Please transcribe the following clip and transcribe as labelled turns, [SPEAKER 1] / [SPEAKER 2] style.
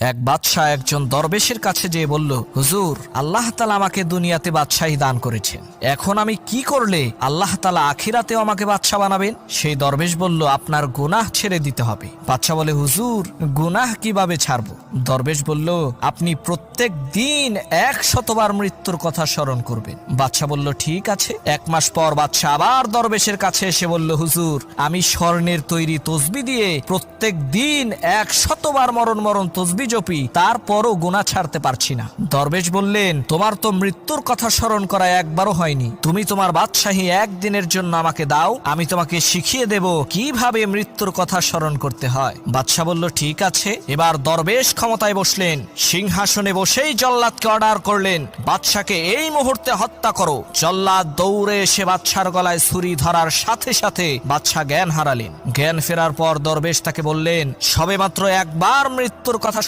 [SPEAKER 1] এক বাদশাহ একজন দরবেশের কাছে যেয়ে বলল, হুজুর, আল্লাহ তাআলা আমাকে দুনিয়াতে বাদশাহী দান করেছেন, এখন আমি কি করলে আল্লাহ তাআলা আখিরাতেও আমাকে বাদশাহ বানাবেন? সেই দরবেশ বলল, আপনার গুনাহ ছেড়ে দিতে হবে। বাদশাহ বলে, হুজুর, গুনাহ কিভাবে ছাড়বো? দরবেশ বলল, আপনি প্রত্যেক দিন 100 বার মৃত্যুর কথা স্মরণ করবেন। বাদশাহ বলল, ঠিক আছে। 1 মাস পর বাদশাহ আবার দরবেশের কাছে এসে বলল, হুজুর, আমি স্বর্ণের তৈরি তসবি দিয়ে প্রত্যেক দিন 100 বার মরণ মরণ তসবি জপি, তারপরও গুনাহ ছাড়তে পারছি না। দরবেশ বললেন, তোমার তো মৃত্যুর কথা স্মরণ করা একবারও হয়নি, তুমি তোমার বাদশাহী একদিনের জন্য আমাকে দাও, আমি তোমাকে শিখিয়ে দেব কিভাবে মৃত্যুর কথা স্মরণ করতে হয়। বাদশাহ বলল, ঠিক আছে। এবার দরবেশ ক্ষমতায় বসলেন, সিংহাসনে বসেই জল্লাদকে অর্ডার করলেন, বাদশাকে এই মুহূর্তে হত্যা করো। জল্লাদ দৌড়ে এসে বাদশার গলায় ছুরি ধরার সাথে সাথে বাদশা জ্ঞান হারালেন। জ্ঞান ফেরার পর দরবেশ তাকে বললেন, সবেমাত্র একবার মৃত্যুর কথা